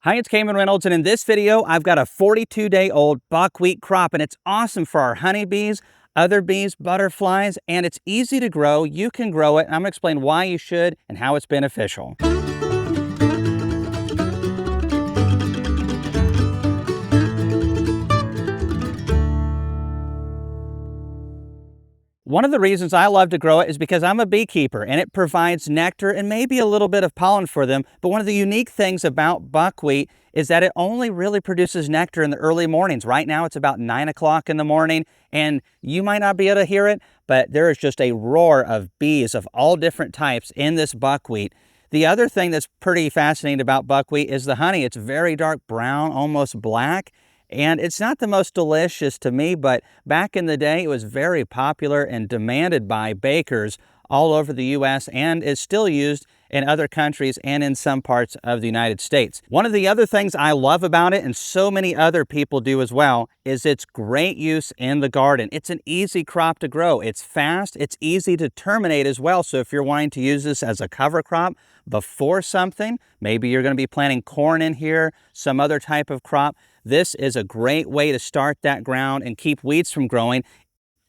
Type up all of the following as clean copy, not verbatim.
Hi, it's Cameron Reynolds, and in this video, I've got a 42-day-old buckwheat crop, and it's awesome for our honeybees, other bees, butterflies, and it's easy to grow. You can grow it, and I'm going to explain why you should and how it's beneficial. One of the reasons I love to grow it is because I'm a beekeeper and it provides nectar and maybe a little bit of pollen for them. But one of the unique things about buckwheat is that it only really produces nectar in the early mornings. Right now it's about 9 o'clock in the morning, and you might not be able to hear it, but there is just a roar of bees of all different types in this buckwheat. The other thing that's pretty fascinating about buckwheat is the honey. It's very dark brown, almost black. And it's not the most delicious to me, but back in the day, it was very popular and demanded by bakers all over the U.S. and is still used in other countries and in some parts of the United States. One of the other things I love about it, and so many other people do as well, is its great use in the garden. It's an easy crop to grow. It's fast. It's easy to terminate as well. So if you're wanting to use this as a cover crop before something, maybe you're going to be planting corn in here, some other type of crop, this is a great way to start that ground and keep weeds from growing.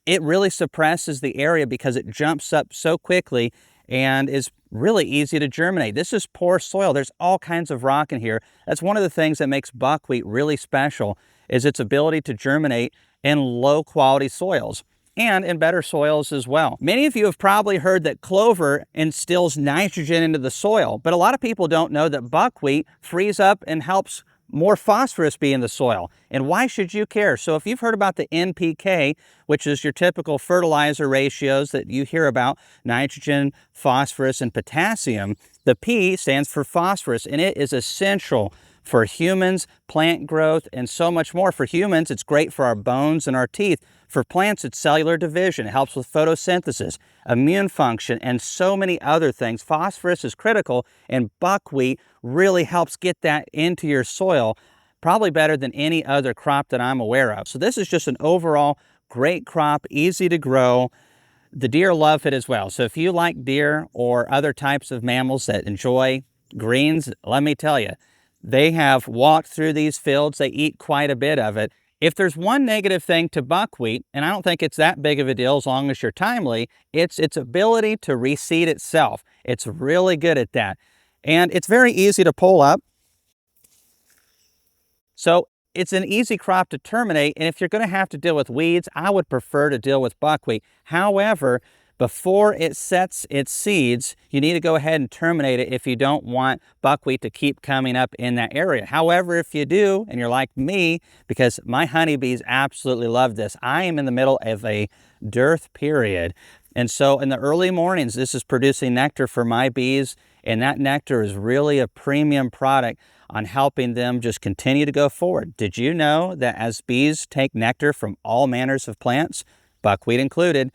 It really suppresses the area because it jumps up so quickly and is really easy to germinate. This is poor soil. There's all kinds of rock in here. That's one of the things that makes buckwheat really special, is its ability to germinate in low quality soils and in better soils as well. Many of you have probably heard that clover instills nitrogen into the soil, but a lot of people don't know that buckwheat frees up and helps more phosphorus be in the soil. And why should you care? So if you've heard about the NPK, which is your typical fertilizer ratios that you hear about, nitrogen, phosphorus, and potassium, the P stands for phosphorus, and it is essential for humans, plant growth, and so much more. For humans, it's great for our bones and our teeth. For plants, it's cellular division. It helps with photosynthesis, immune function, and so many other things. Phosphorus is critical, and buckwheat really helps get that into your soil, probably better than any other crop that I'm aware of. So this is just an overall great crop, easy to grow. The deer love it as well. So if you like deer or other types of mammals that enjoy greens, let me tell you, they have walked through these fields. They eat quite a bit of it. If there's one negative thing to buckwheat, and I don't think it's that big of a deal as long as you're timely, it's its ability to reseed itself. It's really good at that. And it's very easy to pull up. So it's an easy crop to terminate. And if you're going to have to deal with weeds, I would prefer to deal with buckwheat. However, before it sets its seeds, you need to go ahead and terminate it if you don't want buckwheat to keep coming up in that area. However, if you do, and you're like me, because my honeybees absolutely love this, I am in the middle of a dearth period. And so in the early mornings, this is producing nectar for my bees, and that nectar is really a premium product on helping them just continue to go forward. Did you know that as bees take nectar from all manners of plants, buckwheat included,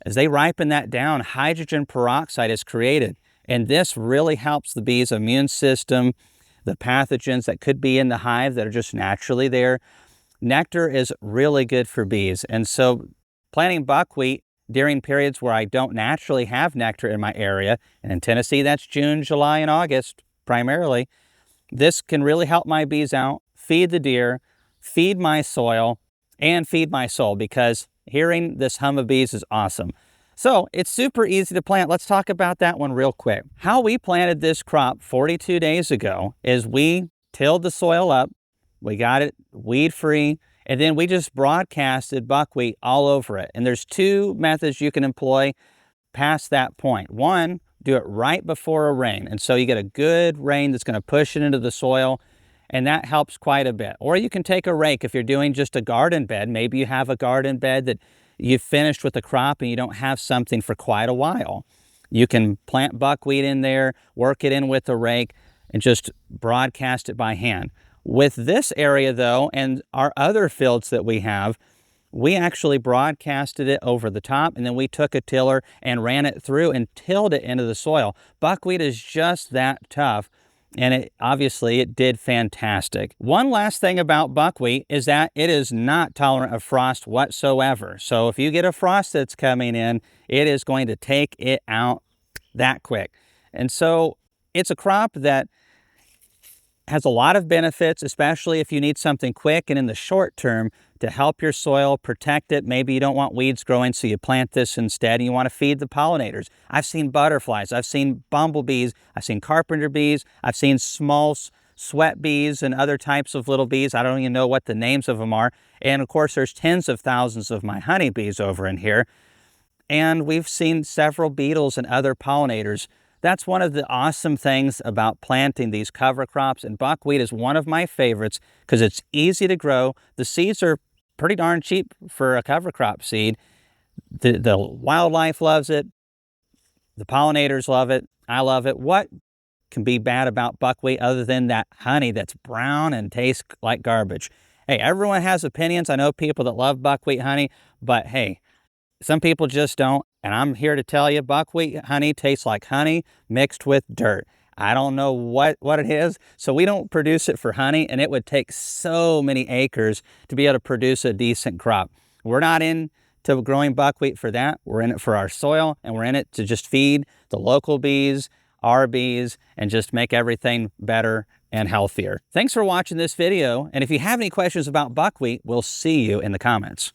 as they ripen that down, hydrogen peroxide is created. And this really helps the bees' immune system, the pathogens that could be in the hive that are just naturally there. Nectar is really good for bees. And so planting buckwheat during periods where I don't naturally have nectar in my area, and in Tennessee, that's June, July, and August primarily, this can really help my bees out, feed the deer, feed my soil, and feed my soul, because hearing this hum of bees is awesome. So it's super easy to plant. Let's talk about that one real quick. How we planted this crop 42 days ago is we tilled the soil up, we got it weed free, and then we just broadcasted buckwheat all over it. And there's two methods you can employ past that point. One, do it right before a rain. And so you get a good rain that's going to push it into the soil, and that helps quite a bit. Or you can take a rake if you're doing just a garden bed. Maybe you have a garden bed that you've finished with the crop and you don't have something for quite a while. You can plant buckwheat in there, work it in with a rake, and just broadcast it by hand. With this area though, and our other fields that we have, we actually broadcasted it over the top, and then we took a tiller and ran it through and tilled it into the soil. Buckwheat is just that tough, and obviously it did fantastic. One last thing about buckwheat is that it is not tolerant of frost whatsoever. So if you get a frost that's coming in, it is going to take it out that quick. And so it's a crop that has a lot of benefits, especially if you need something quick and in the short term to help your soil, protect it. Maybe you don't want weeds growing, so you plant this instead and you want to feed the pollinators. I've seen butterflies, I've seen bumblebees, I've seen carpenter bees, I've seen small sweat bees and other types of little bees. I don't even know what the names of them are. And of course, there's tens of thousands of my honeybees over in here. And we've seen several beetles and other pollinators. That's one of the awesome things about planting these cover crops, and buckwheat is one of my favorites because it's easy to grow. The seeds are pretty darn cheap for a cover crop seed. The wildlife loves it. The pollinators love it. I love it. What can be bad about buckwheat other than that honey that's brown and tastes like garbage? Hey, everyone has opinions. I know people that love buckwheat honey, but hey, some people just don't, and I'm here to tell you buckwheat honey tastes like honey mixed with dirt. I don't know what it is, so we don't produce it for honey, and it would take so many acres to be able to produce a decent crop. We're not into growing buckwheat for that. We're in it for our soil, and we're in it to just feed the local bees, our bees, and just make everything better and healthier. Thanks for watching this video, and if you have any questions about buckwheat, we'll see you in the comments.